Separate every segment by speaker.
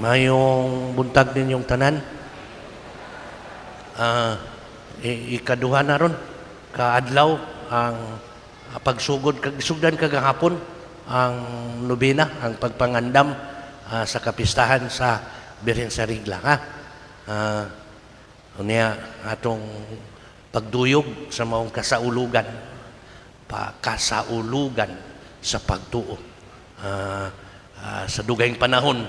Speaker 1: Mayong buntag ninyong tanan. Ikaduha na ron, kaadlaw, ang pagsugod, sugdan kagahapon, ang nobena, ang pagpangandam sa kapistahan sa Birhen sa Rigla. Unya, atong pagduyog sa maong kasaulugan, kasaulugan sa pagtuo. Sa dugayng panahon,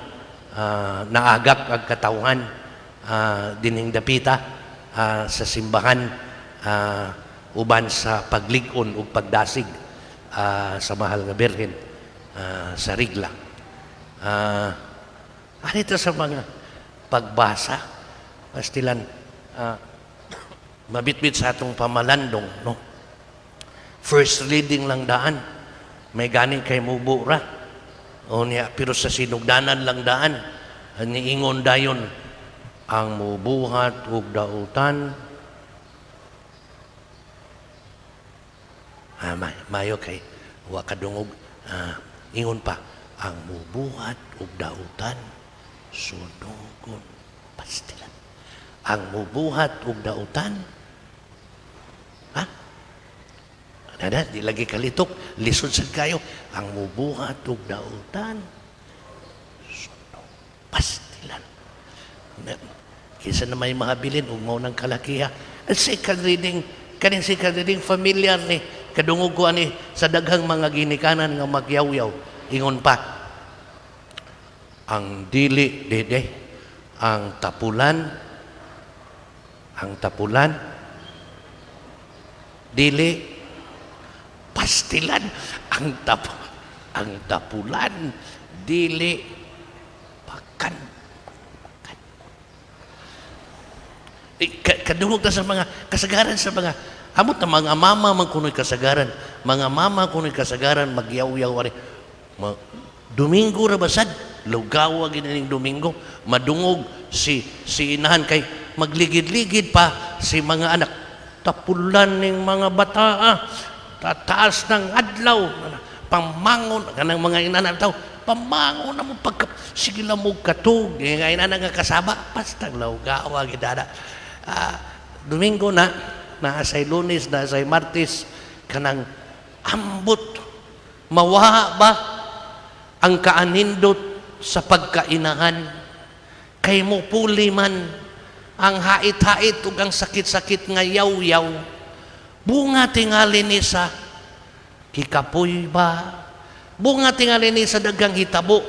Speaker 1: naagak ang katawhan dining dapita sa simbahan uban sa paglig-on ug pagdasig sa mahal nga Birhen sa Rigla. Anito sa mga pagbasa, pastilan mabitbit sa atong pamalandong, no? First reading lang daan, may gani kay mubura. O niya, pero sa sinugdanan lang daan, niingon dayon, ang mubuhat ug dautan. Mayo kay wa kadungog. Ingon pa, ang mubuhat ug dautan, sunugon pastilan. Ang mubuhat ug dautan, di lagi kalitok, lisod sad kayo. Ang mubuhat ug dautan, sunog pastilan. Kisa na may mahabilin ug mao nang kalakiha. At second reading, kaning second reading familiar ni kadungog ko ani sa daghang mga ginikanan nga magyawyaw. Ingon pa, ang dili dede, ang tapulan, dili pastilan, ang tapulan, dili pakan. Kadungog ta sa mga kasagaran sa mga amot na mga mama man kuno'y kasagaran, mga mama kuno'y kasagaran magyaw-yaw ari. Domingo ra basad, lugawa ginaning Domingo, madungog si inahan kay magligid-ligid pa si mga anak. Tapulan ning mga bata, tataas ng adlaw, pamangon, kanang mga inanan tao, pamangon na mo pagka, sige lang mo katug, nga inanan nga kasaba, pastag laugawa, gidada. Domingo na asay Lunes, na asay Martes, kanang ambot, mawa ba ang kaanindot sa pagkainahan, kay mo puli man, ang hait-hait ug ang sakit-sakit nga yaw-yaw, bunga tingali ni sa kikapoy ba? Bunga tingali ni sa dagang hitabo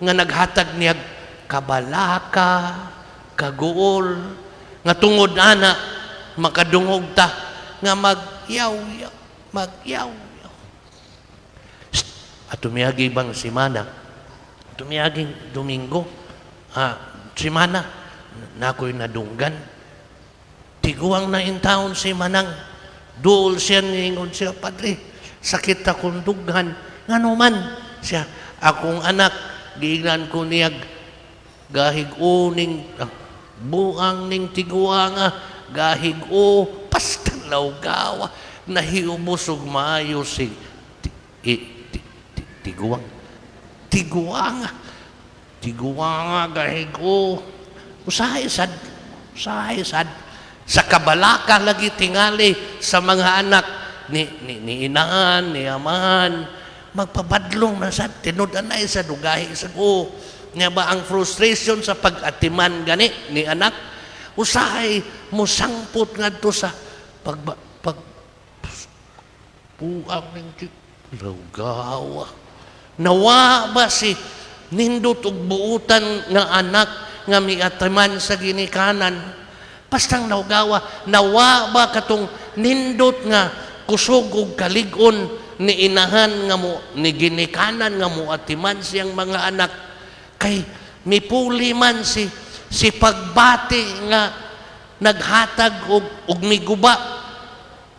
Speaker 1: nga naghatag niya kabalaka, kaguol, nga tungod ana makadungog ta nga magyaw-yaw. At tumiyagi bang simana? Tumiyaging Domingo, simana, na ako'y nadunggan. Tiguang na in town si Manang. Dool siya, ningon siya, Padre, sakit akong dughan. Nga naman siya, akong anak, giingnan ko niyag, gahig-o ning, buang ning tiguanga, gahig-o, pastang laugawa, nahiubos ug maayo si tiguang. Tiguanga, gahig-o, usahay sad. Sa kabalaka lagi tingali sa mga anak ni inaan, ni amahan, magpabadlong na sa tinudan na sa dugahi sa ko. Nga ba ang frustration sa pag-atiman gani ni anak? Usahay mo sangpot nga to sa puang ng laugawa. Nawa ba si nindot ug buutan nga anak nga miatiman sa ginikanan? Pastang naugawa, nawa ba katong nindot nga kusog ug kalig-on ni inahan nga mo, ni ginikanan nga mo atiman siyang mga anak, kay mipuli man si pagbati nga naghatag og miguba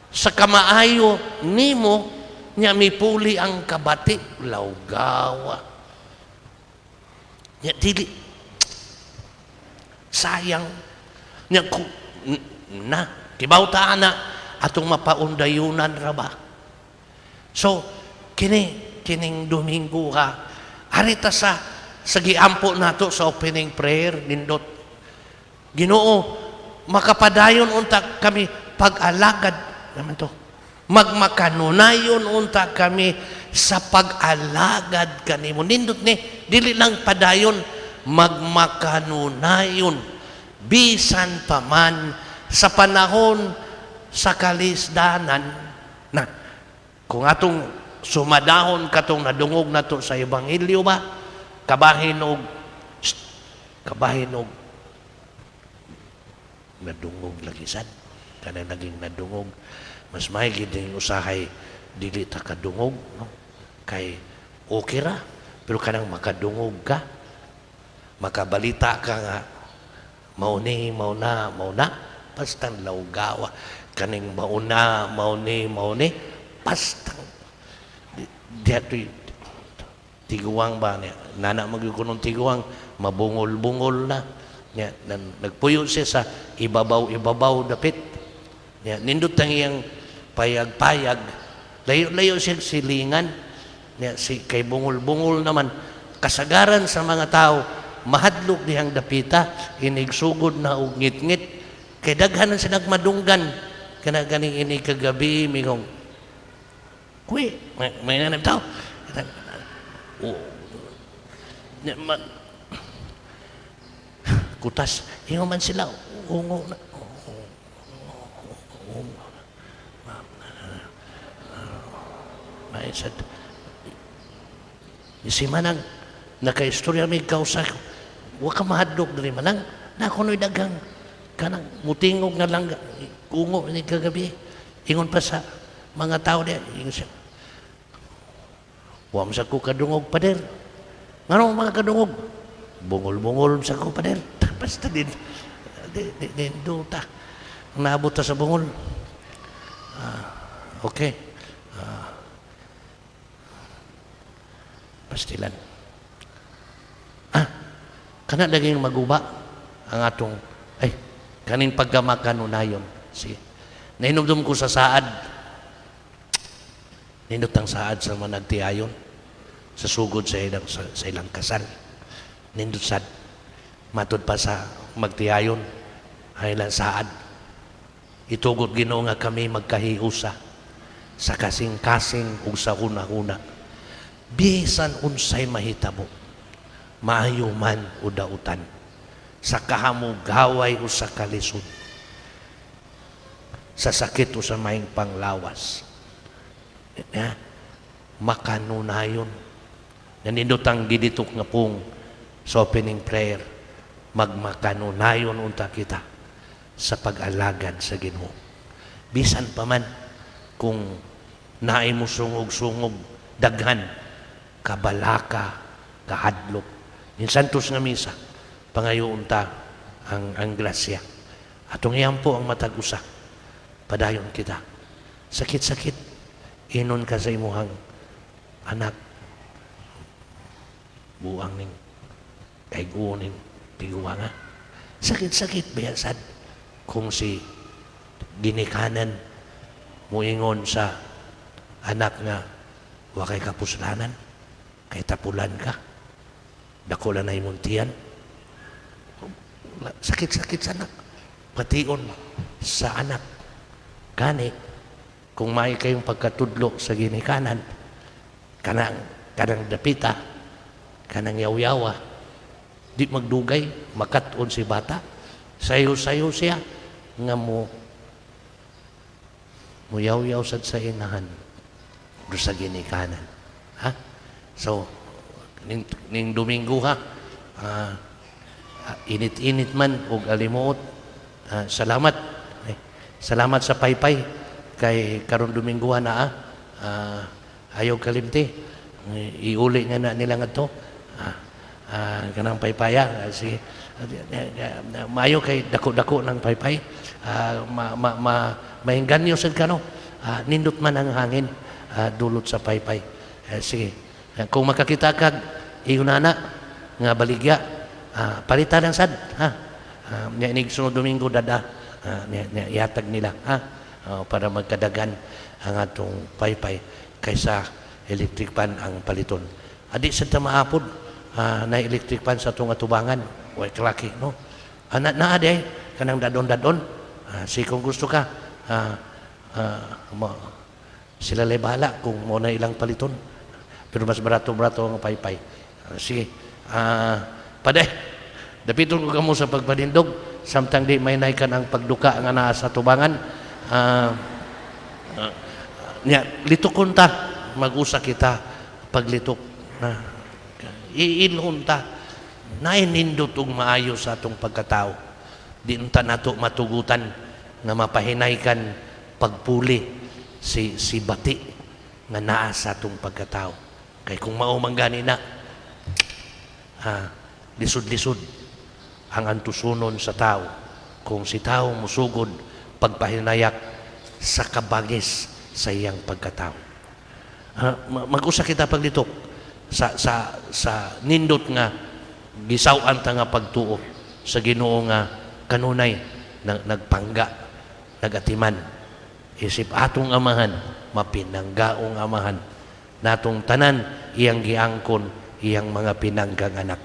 Speaker 1: sa kamaayo nimo, nya mipuli ang kabati, laugawa. Nya dili sayang nya kibawtaan na atong mapaundayunan ra ba. So kining Domingo harita sa sa giampo nato sa opening prayer nindot. Ginoo, makapadayon unta kami pag-alagad naman to. Magmakanunayon unta kami sa pag-alagad kanimo. Nindot ni dili lang padayon, magmakanunayon bisan pa man sa panahon sa kalisdanan na kung atong sumadahon katong nadungog nato sa ebanghelyo ba kabahin og nadungog lagi sad kanang naging nadungog mas mahigit din usahay dili ta kadungog no kay okay ra pero kanang makadungog ka makabalita ka nga mao na pastang lawgawa kaning mauna mauni pastang diatoy tiguang ba niya nana magyukunong tiguang mabungol-bungol na niya nagpuyo siya sa ibabaw dapit niya nindot ang iyang payag layo siya silingan niya kay bungol-bungol naman kasagaran sa mga tao mahadlok dihang dapita inigsugod na og ngit-ngit kay daghanan sa nagmadunggan kana ganing ini kagabi mingong kuy may nanay tao kutas ingon man sila ungo na may sad isi manang nakaistorya may kausa wa ka mahadlok diri manang na kunoy daghang kanang mutingog na lang ungo ni kagabi ingon pa sa mga tao diya ingon siya wa sa ko kadungog pader ngano mga kadungog bungol sa ko pader basta din duta naabot ta sa bungol okay pastilan kana laging maguba ang atong kaning pagkamakanunayon. Sige. Nainumdum ko sa saad. Nindot ang saad sa mga nagtiayon. Sa sugod sa ilang kasal. Nindot sad. Matod pa sa magtiayon. Ay lang saad. Itugot Ginoo nga kami magkahiusa. Sa kasing-kasing ug sa una-una. Bisan unsay mahitabo. Maayo man o dautan. Sa kahamugaway o sa kalisod, sa sakit o sa maing panglawas. Makanunayon. Nanindot ang giditok nga pong sa opening prayer, magmakanunayon unta kita sa pag-alagad sa Ginoo. Bisan pa man kung naay mo sungog-sungog, daghan, kabalaka, kahadlok. Minsan tos nga misa, pangayoon ta ang grasya. Atong iyan po ang matag-usa. Padayon kita. Sakit-sakit. Inon ka sa imuhang anak. Buang ning kaigunin tiguanga. Sakit-sakit bayasad. Kung si ginikanan muingon sa anak nga wakay kapuslanan, kay tapulan ka, dakulan na imuntian. Sakit-sakit sa anak. Pation sa anak. Gani, kung may kayong pagkatudlo sa ginikanan, kanang dapita, kanang yaw-yawa, di magdugay, makaton si bata, sayo-sayo siya, nga mo yaw-yaw sad sa inahan, do sa ginikanan. Ha? So, ning Domingo ha, init-init man og alimuot. Salamat. Salamat sa paypay kay karon Domingo na ayaw kalimti. Iuli nga na nila ngadto. Kanang paypaya si maayo kay dako-dako ng paypay. Maingganyo sad kano. Nindot man ang hangin dulot sa paypay. Sige. Kung makakita kag iunana nga baligya, palitan ang sad nig sunod Domingo dada yatag nila para magkadagan ang atong paypay kaysa electric pan ang paliton. Adi sa tamaapod na electric fan sa itong atubangan. Way kalaki, no? Na ade, kanang dadon-dadon. Si kung gusto ka, sila lay bahala kung mo na ilang paliton. Pero mas barato-barato ang paypay. Sige. Paday, dapiton ko kamo sa pagpanindog. Samtang di may naikan ang pagduka nga naa sa tubangan. Litukon ta. Mag-usa kita paglitok. Iilhon ta. Nainindot og maayo sa atong pagkatao. Di unta nato matugutan nga mapahinaykan pagpuli si bati nga naa sa atong pagkatao. Kay kung maumang gani na, lisod-lisod ang antusunon sa tao. Kung si tao musugod pagpahinayak sa kabagis sa iyang pagkatao. Mag-usa kita paglitok sa nindot nga gisaw-an ta nga pagtuo sa Ginoo nga kanunay nagpangga, nagatiman. Isip atong amahan, mapinanggaong amahan. Natong tanan, iyang giangkon, iyang mga pinanggang anak.